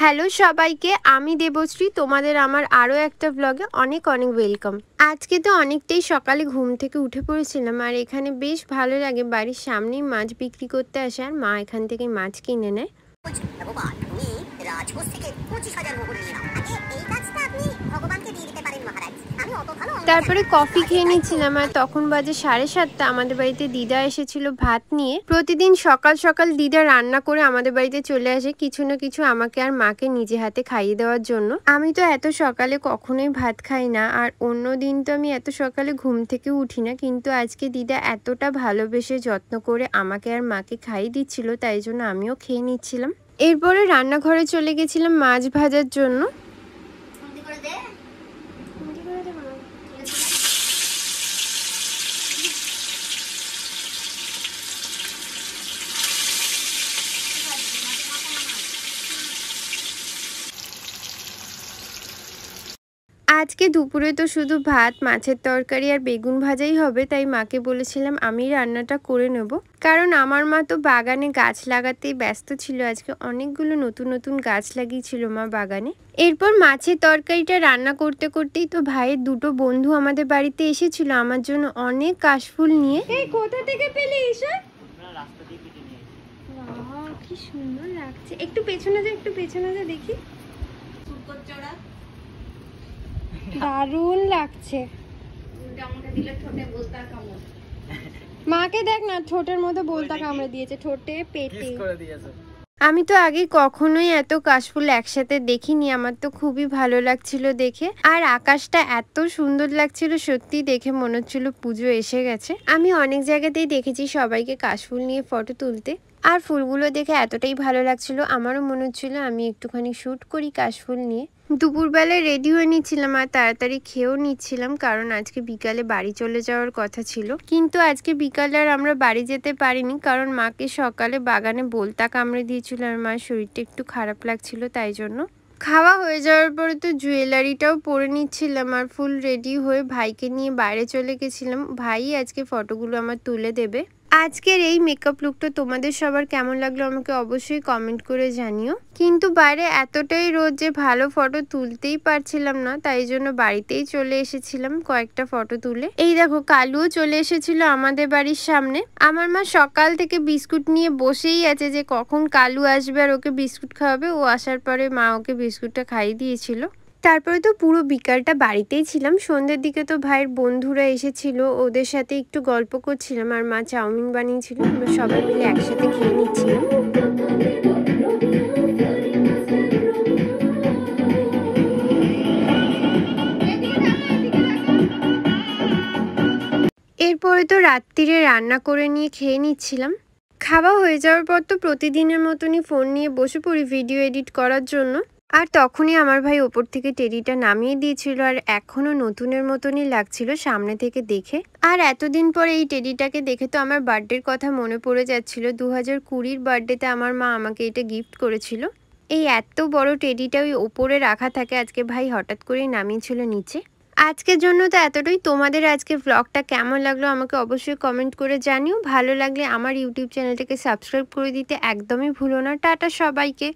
Hello সবাইকে, আমি দেবশ্রী। তোমাদের আমার আরও একটা ব্লগে অনেক অনেক ওয়েলকাম। আজকে তো অনেকটাই সকালে ঘুম থেকে উঠে পড়েছিলাম, আর এখানে বেশ ভালো লাগে, বাড়ির সামনেই মাছ বিক্রি করতে আসে আর মা এখান থেকে মাছ কিনে নেয়। তারপরে কফি খেয়ে নিচ্ছিলাম, আর তখন বাজে 7:30। আমাদের বাড়িতে দিদা এসেছিল ভাত নিয়ে। প্রতিদিন সকাল সকাল দিদা রান্না করে আমাদের বাড়িতে চলে আসে কিছু না কিছু আমাকে আর মাকে নিজে হাতে খাইয়ে দেওয়ার জন্য। আমি তো এত সকালে কখনোই ভাত খাই না, আর অন্য দিন তো আমি এত সকালে ঘুম থেকে উঠি না, কিন্তু আজকে দিদা এতটা ভালোবেসে যত্ন করে আমাকে আর মাকে খাইয়ে দিচ্ছিল, তাই জন্য আমিও খেয়ে নিচ্ছিলাম। এরপরে রান্নাঘরে চলে গেছিলাম মাছ ভাজার জন্য। আজকে দুপুরে তো শুধু ভাত, মাছের তরকারি আর বেগুন ভাজাই হবে, তাই মাকে বলেছিলাম আমি রান্নাটা করে নেব, কারণ আমার মা তো বাগানে গাছ লাগাতেই ব্যস্ত ছিল। আজকে অনেকগুলো নতুন নতুন গাছ লাগিয়েছিল মা বাগানে। এরপর মাছের তরকারিটা রান্না করতে করতেই তো ভাইয়ের দুটো বন্ধু আমাদের বাড়িতে এসেছিল আমার জন্য অনেক কাশফুল নিয়ে। এই কোথা থেকে পেলে এসব? কি সুন্দর লাগছে। একটু পেছনে যা, একটু পেছনে যা দেখি। দারুণ লাগছে। মাকে দেখ না, ঠোঁটের মধ্যে বলতা কামড়ে দিয়েছে, ঠোঁটে পেটে। আমি তো আগে কখনোই এত কাশফুল একসাথে দেখিনি, আমার তো খুবই ভালো লাগছিল দেখে। আর আকাশটা এত সুন্দর লাগছিল, সত্যি দেখে মনে হচ্ছিল পুজো এসে গেছে। আমি অনেক জায়গাতেই দেখেছি সবাইকে কাশফুল নিয়ে ফটো তুলতে, আর ফুলগুলো দেখে এতটাই ভালো লাগছিল আমারও মনে হচ্ছিল আমি একটুখানি শ্যুট করি কাশফুল নিয়ে। দুপুরবেলায় রেডি হয়ে নিচ্ছিলাম আর তাড়াতাড়ি খেয়েও নিচ্ছিলাম, কারণ আজকে বিকালে বাড়ি চলে যাওয়ার কথা ছিল। কিন্তু আজকে বিকালে আর আমরা বাড়ি যেতে পারিনি, কারণ মাকে সকালে বাগানে বলতা কামড়ে দিয়েছিল আর মার শরীরটা একটু খারাপ লাগছিল, তাই জন্য। খাওয়া হয়ে যাওয়ার পরে তো জুয়েলারিটাও পরে নিচ্ছিলাম, আর ফুল রেডি হয়ে ভাইকে নিয়ে বাইরে চলে গেছিলাম। ভাই আজকে ফটোগুলো আমার তুলে দেবে। আজকের এই মেকআপ লুকটা তোমাদের সবার কেমন লাগলো আমাকে অবশ্যই কমেন্ট করে জানিও। কিন্তু বাইরে এতটাই রোদ যে ভালো ফটো তুলতেই পারছিলাম না, তাই জন্য বাড়িতেই চলে এসেছিলাম কয়েকটা ফটো তুলে। এই দেখো, কালুও চলে এসেছিল আমাদের বাড়ির সামনে। আমার মা সকাল থেকে বিস্কুট নিয়ে বসেই আছে যে কখন কালু আসবে আর ওকে বিস্কুট খাওয়াবে। ও আসার পরে মা ওকে বিস্কুটটা খাইয়ে দিয়েছিল। তারপরে তো পুরো বিকালটা বাড়িতেই ছিলাম। সন্ধ্যের দিকে তো ভাইয়ের বন্ধুরা এসেছিল, ওদের সাথে একটু গল্প করছিলাম, আর মা চাউমিন বানিয়েছিল, আমরা সবাই মিলে একসাথে খেয়ে নিচ্ছিলাম। এরপরে তো রাত্রিরে রান্না করে নিয়ে খেয়ে নিচ্ছিলাম। খাওয়া হয়ে যাওয়ার পর তো প্রতিদিনের মতনই ফোন নিয়ে বসে পড়ি ভিডিও এডিট করার জন্য। আর তখনই আমার ভাই ওপর থেকে টেডিটা নামিয়ে দিয়েছিল, আর এখনো নতুনের মতনই লাগছিল সামনে থেকে দেখে। আর এতদিন পরে এই টেডিটাকে দেখে তো আমার বার্থডের কথা মনে পড়ে যাচ্ছিল। 2020 বার্থডেতে আমার মা আমাকে এটা গিফট করেছিল। এই এত বড় টেডিটা ওই ওপরে রাখা থাকে, আজকে ভাই হঠাৎ করেই নামিয়েছিল নিচে। আজকের জন্য তো এতটাই। তোমাদের আজকে ব্লগটা কেমন লাগলো আমাকে অবশ্যই কমেন্ট করে জানিও। ভালো লাগলে আমার ইউটিউব চ্যানেলটাকে সাবস্ক্রাইব করে দিতে একদমই ভুলো না। টাটা সবাইকে।